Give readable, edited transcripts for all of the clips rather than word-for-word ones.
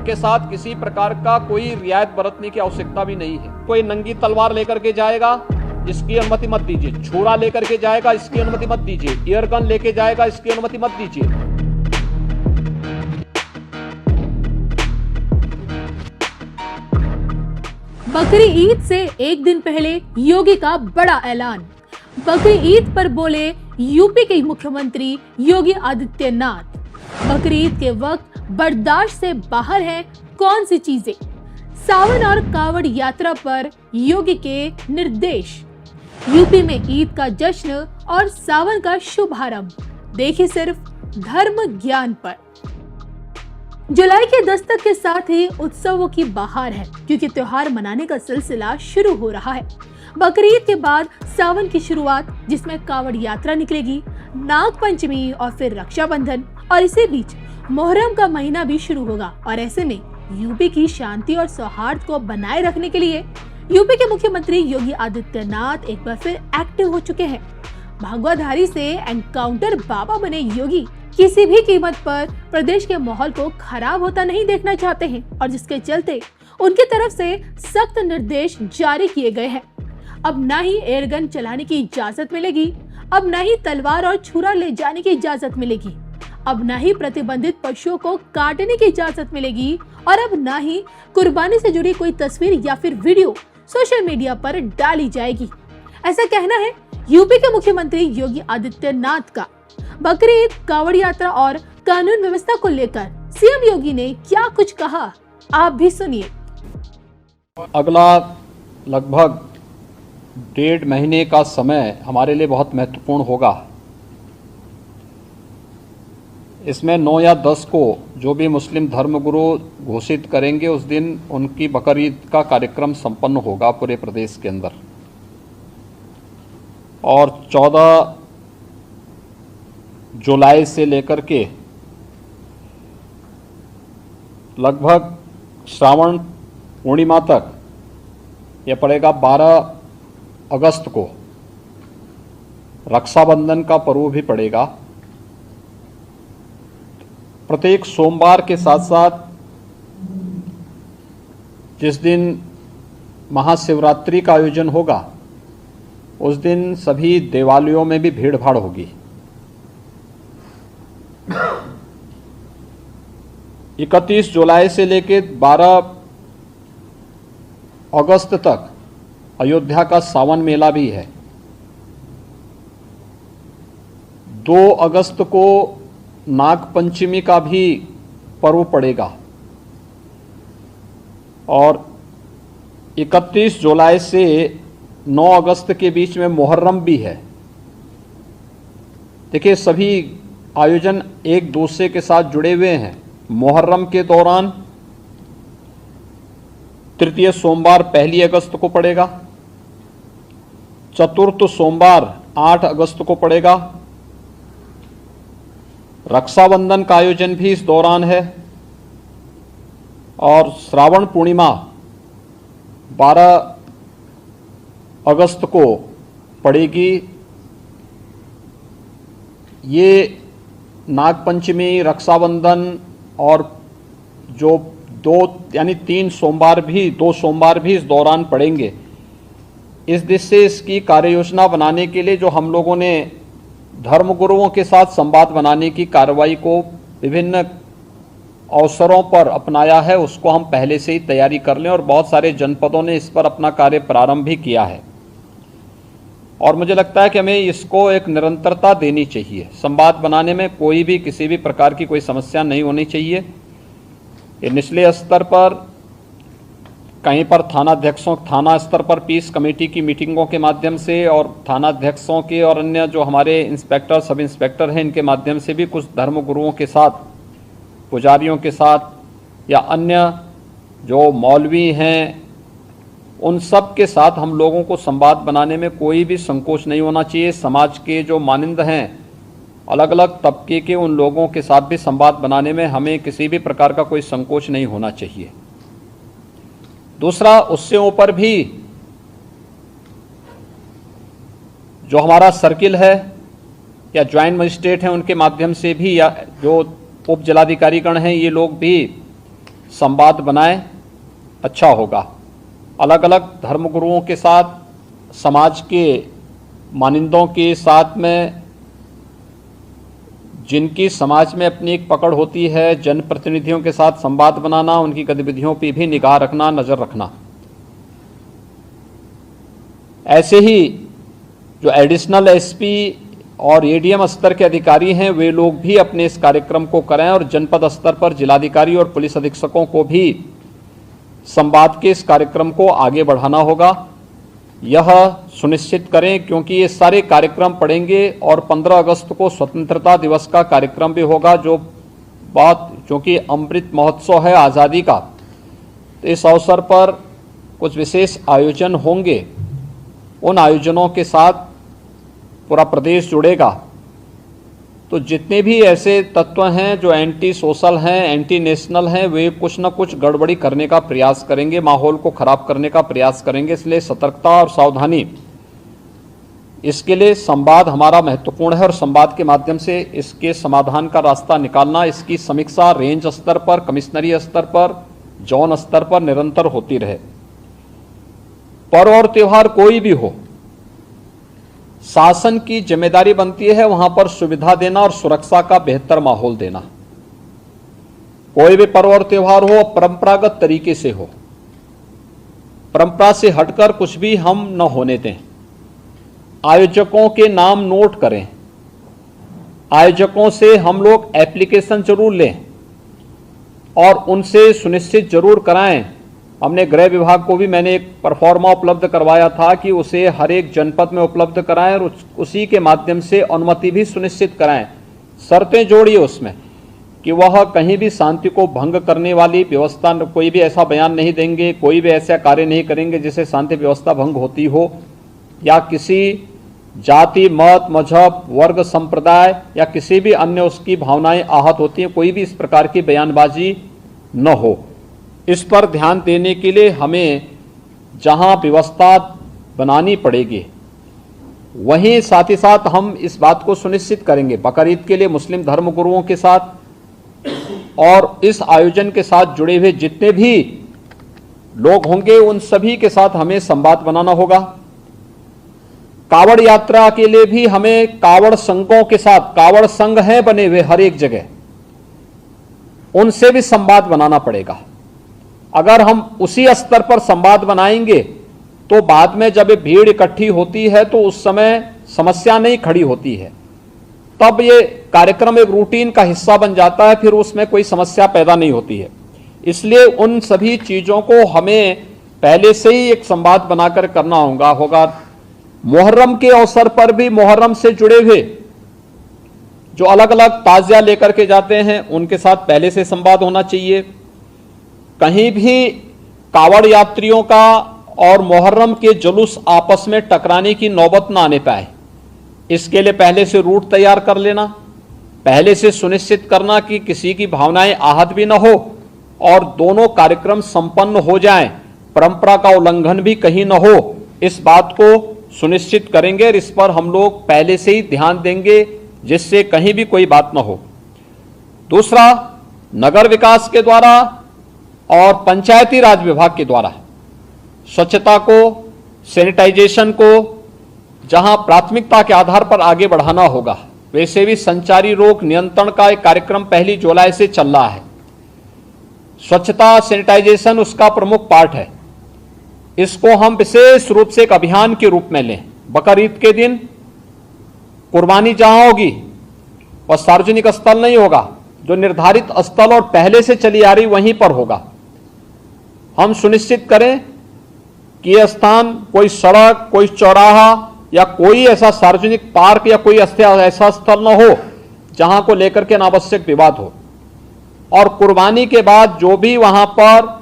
उनके साथ किसी प्रकार का कोई रियायत बरतने की आवश्यकता भी नहीं है। कोई नंगी तलवार लेकर के जाएगा, इसकी अनुमति मत दीजिए। छुरा लेकर के जाएगा, इसकी अनुमति मत दीजिए। एयर गन लेके जाएगा, इसकी अनुमति मत दीजिए। बकरी ईद से एक दिन पहले योगी का बड़ा ऐलान। बकरी ईद पर बोले यूपी के मुख्यमंत्री योगी आदित्यनाथ। बकरी ईद के वक्त बर्दाश्त से बाहर है कौन सी चीजें? सावन और कावड़ यात्रा पर योगी के निर्देश। यूपी में ईद का जश्न और सावन का शुभारंभ। देखिए सिर्फ धर्म ज्ञान पर। जुलाई के दस्तक के साथ ही उत्सवों की बहार है, क्योंकि त्योहार मनाने का सिलसिला शुरू हो रहा है। बकरीद के बाद सावन की शुरुआत, जिसमें कावड़ यात्रा निकलेगी, नाग पंचमी और फिर रक्षाबंधन, और इसी बीच मुहर्रम का महीना भी शुरू होगा। और ऐसे में यूपी की शांति और सौहार्द को बनाए रखने के लिए यूपी के मुख्यमंत्री योगी आदित्यनाथ एक बार फिर एक्टिव हो चुके हैं। भगवाधारी से एनकाउंटर बाबा बने योगी किसी भी कीमत पर प्रदेश के माहौल को खराब होता नहीं देखना चाहते हैं, और जिसके चलते उनकी तरफ से सख्त निर्देश जारी किए गए हैं। अब न ही एयरगन चलाने की इजाजत मिलेगी, अब न ही तलवार और छुरा ले जाने की इजाजत मिलेगी, अब न ही प्रतिबंधित पशुओं को काटने की इजाजत मिलेगी, और अब न ही कुर्बानी से जुड़ी कोई तस्वीर या फिर वीडियो सोशल मीडिया पर डाली जाएगी। ऐसा कहना है यूपी के मुख्यमंत्री योगी आदित्यनाथ का। बकरीद, कावड़ यात्रा और कानून व्यवस्था को लेकर सीएम योगी ने क्या कुछ कहा, आप भी सुनिए। अगला लगभग 1.5 महीने का समय हमारे लिए बहुत महत्वपूर्ण होगा। इसमें 9 या 10 को जो भी मुस्लिम धर्मगुरु घोषित करेंगे, उस दिन उनकी बकरीद का कार्यक्रम संपन्न होगा पूरे प्रदेश के अंदर। और 14 जुलाई से लेकर के लगभग श्रावण पूर्णिमा तक यह पड़ेगा। 12 अगस्त को रक्षाबंधन का पर्व भी पड़ेगा। प्रत्येक सोमवार के साथ साथ जिस दिन महाशिवरात्रि का आयोजन होगा, उस दिन सभी देवालयों में भी भीड़ भाड़ होगी। 31 जुलाई से लेकर 12 अगस्त तक अयोध्या का सावन मेला भी है। 2 अगस्त को नाग पंचमी का भी पर्व पड़ेगा, और 31 जुलाई से 9 अगस्त के बीच में मुहर्रम भी है। देखिए, सभी आयोजन एक दूसरे के साथ जुड़े हुए हैं। मुहर्रम के दौरान तृतीय सोमवार 1 अगस्त को पड़ेगा, चतुर्थ सोमवार 8 अगस्त को पड़ेगा। रक्षाबंधन का आयोजन भी इस दौरान है, और श्रावण पूर्णिमा 12 अगस्त को पड़ेगी। ये नागपंचमी, रक्षाबंधन और जो 2 सोमवार भी इस दौरान पड़ेंगे। इस दिशा से इसकी कार्य योजना बनाने के लिए जो हम लोगों ने धर्मगुरुओं के साथ संवाद बनाने की कार्रवाई को विभिन्न अवसरों पर अपनाया है, उसको हम पहले से ही तैयारी कर लें, और बहुत सारे जनपदों ने इस पर अपना कार्य प्रारंभ भी किया है। और मुझे लगता है कि हमें इसको एक निरंतरता देनी चाहिए। संवाद बनाने में कोई भी किसी भी प्रकार की कोई समस्या नहीं होनी चाहिए। ये निचले स्तर पर, कहीं पर थाना स्तर पर पीस कमेटी की मीटिंगों के माध्यम से, और थानाध्यक्षों के और अन्य जो हमारे इंस्पेक्टर, सब इंस्पेक्टर हैं, इनके माध्यम से भी कुछ धर्मगुरुओं के साथ, पुजारियों के साथ, या अन्य जो मौलवी हैं, उन सब के साथ हम लोगों को संवाद बनाने में कोई भी संकोच नहीं होना चाहिए। समाज के जो मानिंद हैं, अलग अलग तबके के, उन लोगों के साथ भी संवाद बनाने में हमें किसी भी प्रकार का कोई संकोच नहीं होना चाहिए। दूसरा, उससे ऊपर भी जो हमारा सर्किल है या ज्वाइंट मजिस्ट्रेट हैं, उनके माध्यम से भी, या जो उप जिलाधिकारीगण हैं, ये लोग भी संवाद बनाएं, अच्छा होगा। अलग अलग धर्मगुरुओं के साथ, समाज के मानिंदों के साथ में, जिनकी समाज में अपनी एक पकड़ होती है, जनप्रतिनिधियों के साथ संवाद बनाना, उनकी गतिविधियों पर भी निगाह रखना, नज़र रखना। ऐसे ही जो एडिशनल एसपी और एडीएम स्तर के अधिकारी हैं, वे लोग भी अपने इस कार्यक्रम को करें और जनपद स्तर पर जिलाधिकारी और पुलिस अधीक्षकों को भी संवाद के इस कार्यक्रम को आगे बढ़ाना होगा। यह सुनिश्चित करें, क्योंकि ये सारे कार्यक्रम पड़ेंगे और 15 अगस्त को स्वतंत्रता दिवस का कार्यक्रम भी होगा, जो बात क्योंकि अमृत महोत्सव है आज़ादी का, तो इस अवसर पर कुछ विशेष आयोजन होंगे। उन आयोजनों के साथ पूरा प्रदेश जुड़ेगा। तो जितने भी ऐसे तत्व हैं जो एंटी सोशल हैं, एंटी नेशनल हैं, वे कुछ न कुछ गड़बड़ी करने का प्रयास करेंगे, माहौल को खराब करने का प्रयास करेंगे। इसलिए सतर्कता और सावधानी, इसके लिए संवाद हमारा महत्वपूर्ण है और संवाद के माध्यम से इसके समाधान का रास्ता निकालना, इसकी समीक्षा रेंज स्तर पर, कमिश्नरी स्तर पर, जोन स्तर पर निरंतर होती रहे। पर्व और त्योहार कोई भी हो, शासन की जिम्मेदारी बनती है वहां पर सुविधा देना और सुरक्षा का बेहतर माहौल देना। कोई भी पर्व और त्योहार हो, परंपरागत तरीके से हो, परंपरा से हटकर कुछ भी हम न होने दें। आयोजकों के नाम नोट करें, आयोजकों से हम लोग एप्लीकेशन जरूर लें और उनसे सुनिश्चित जरूर कराएं। हमने गृह विभाग को भी मैंने एक परफॉर्मा उपलब्ध करवाया था कि उसे हर एक जनपद में उपलब्ध कराएं और उसी के माध्यम से अनुमति भी सुनिश्चित कराएं। शर्तें जोड़िए उसमें कि वह कहीं भी शांति को भंग करने वाली व्यवस्था, कोई भी ऐसा बयान नहीं देंगे, कोई भी ऐसा कार्य नहीं करेंगे जिससे शांति व्यवस्था भंग होती हो, या किसी जाति, मत, मजहब, वर्ग, संप्रदाय या किसी भी अन्य उसकी भावनाएं आहत होती हैं, कोई भी इस प्रकार की बयानबाजी न हो। इस पर ध्यान देने के लिए हमें जहां व्यवस्था बनानी पड़ेगी, वहीं साथ ही साथ हम इस बात को सुनिश्चित करेंगे बकरीद के लिए मुस्लिम धर्मगुरुओं के साथ और इस आयोजन के साथ जुड़े हुए जितने भी लोग होंगे उन सभी के साथ हमें संवाद बनाना होगा। कावड़ यात्रा के लिए भी हमें कावड़ संघों के साथ, कावड़ संघ हैं बने हुए हर एक जगह, उनसे भी संवाद बनाना पड़ेगा। अगर हम उसी स्तर पर संवाद बनाएंगे तो बाद में जब भीड़ इकट्ठी होती है तो उस समय समस्या नहीं खड़ी होती है, तब ये कार्यक्रम एक रूटीन का हिस्सा बन जाता है, फिर उसमें कोई समस्या पैदा नहीं होती है। इसलिए उन सभी चीजों को हमें पहले से ही एक संवाद बनाकर करना होगा। मुहर्रम के अवसर पर भी मुहर्रम से जुड़े हुए जो अलग अलग ताजिया लेकर के जाते हैं उनके साथ पहले से संवाद होना चाहिए। कहीं भी कावड़ यात्रियों का और मुहर्रम के जुलूस आपस में टकराने की नौबत ना आने पाए, इसके लिए पहले से रूट तैयार कर लेना, पहले से सुनिश्चित करना कि किसी की भावनाएं आहत भी ना हो और दोनों कार्यक्रम संपन्न हो जाएं, परंपरा का उल्लंघन भी कहीं ना हो, इस बात को सुनिश्चित करेंगे और इस पर हम लोग पहले से ही ध्यान देंगे जिससे कहीं भी कोई बात ना हो। दूसरा, नगर विकास के द्वारा और पंचायती राज विभाग के द्वारा स्वच्छता को, सैनिटाइजेशन को जहां प्राथमिकता के आधार पर आगे बढ़ाना होगा, वैसे भी संचारी रोग नियंत्रण का एक कार्यक्रम 1 जुलाई से चल रहा है। स्वच्छता, सैनिटाइजेशन उसका प्रमुख पार्ट है। इसको हम विशेष रूप से एक अभियान के रूप में लें। बकरीद के दिन कुर्बानी जहां होगी और सार्वजनिक स्थल नहीं होगा, जो निर्धारित स्थल और पहले से चली आ रही वहीं पर होगा। हम सुनिश्चित करें कि यह स्थान कोई सड़क, कोई चौराहा या कोई ऐसा सार्वजनिक पार्क या कोई ऐसा स्थल न हो जहां को लेकर के अनावश्यक विवाद हो। और कुर्बानी के बाद जो भी वहां पर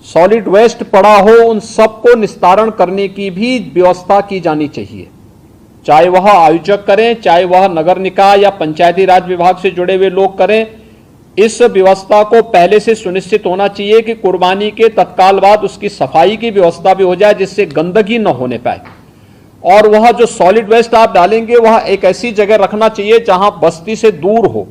सॉलिड वेस्ट पड़ा हो उन सबको निस्तारण करने की भी व्यवस्था की जानी चाहिए, चाहे वह आयोजक करें, चाहे वह नगर निकाय या पंचायती राज विभाग से जुड़े हुए लोग करें। इस व्यवस्था को पहले से सुनिश्चित होना चाहिए कि कुर्बानी के तत्काल बाद उसकी सफाई की व्यवस्था भी हो जाए जिससे गंदगी न होने पाए। और वह जो सॉलिड वेस्ट आप डालेंगे वह एक ऐसी जगह रखना चाहिए जहां बस्ती से दूर हो,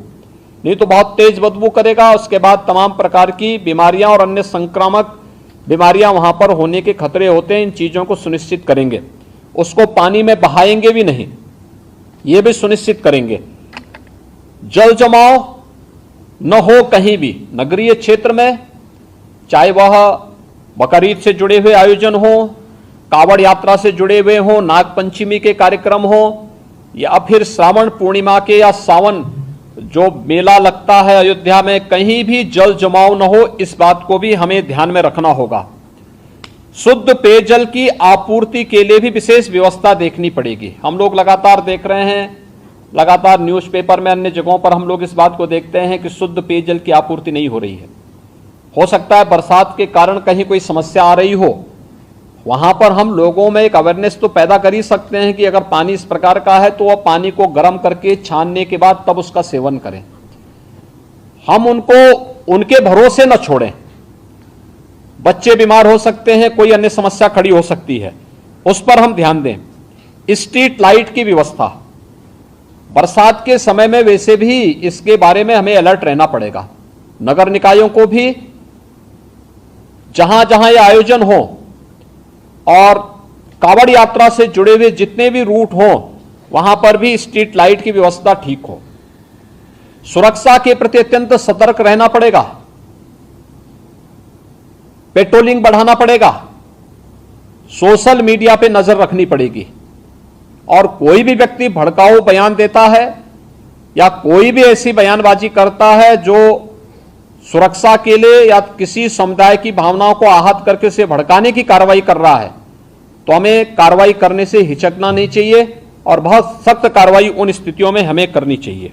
नहीं तो बहुत तेज बदबू करेगा। उसके बाद तमाम प्रकार की बीमारियां और अन्य संक्रामक बीमारियां वहां पर होने के खतरे होते हैं। इन चीजों को सुनिश्चित करेंगे। उसको पानी में बहाएंगे भी नहीं, ये भी सुनिश्चित करेंगे। जल जमाव न हो कहीं भी नगरीय क्षेत्र में, चाहे वह बकरीद से जुड़े हुए आयोजन हो, कावड़ यात्रा से जुड़े हुए हो, नाग पंचमी के कार्यक्रम हो, या फिर श्रावण पूर्णिमा के या सावन जो मेला लगता है अयोध्या में, कहीं भी जल जमाव न हो, इस बात को भी हमें ध्यान में रखना होगा। शुद्ध पेयजल की आपूर्ति के लिए भी विशेष व्यवस्था देखनी पड़ेगी। हम लोग लगातार देख रहे हैं, लगातार न्यूज़पेपर में अन्य जगहों पर हम लोग इस बात को देखते हैं कि शुद्ध पेयजल की आपूर्ति नहीं हो रही है। हो सकता है बरसात के कारण कहीं कोई समस्या आ रही हो, वहां पर हम लोगों में एक अवेयरनेस तो पैदा कर ही सकते हैं कि अगर पानी इस प्रकार का है तो वह पानी को गर्म करके छानने के बाद तब उसका सेवन करें। हम उनको उनके भरोसे न छोड़ें। बच्चे बीमार हो सकते हैं, कोई अन्य समस्या खड़ी हो सकती है, उस पर हम ध्यान दें। स्ट्रीट लाइट की व्यवस्था, बरसात के समय में वैसे भी इसके बारे में हमें अलर्ट रहना पड़ेगा। नगर निकायों को भी जहां जहां ये आयोजन हो और कावड़ यात्रा से जुड़े हुए जितने भी रूट हो, वहां पर भी स्ट्रीट लाइट की व्यवस्था ठीक हो। सुरक्षा के प्रति अत्यंत सतर्क रहना पड़ेगा। पेट्रोलिंग बढ़ाना पड़ेगा। सोशल मीडिया पे नजर रखनी पड़ेगी। और कोई भी व्यक्ति भड़काऊ बयान देता है या कोई भी ऐसी बयानबाजी करता है जो सुरक्षा के लिए या किसी समुदाय की भावनाओं को आहत करके उसे भड़काने की कार्रवाई कर रहा है, तो हमें कार्रवाई करने से हिचकना नहीं चाहिए और बहुत सख्त कार्रवाई उन स्थितियों में हमें करनी चाहिए।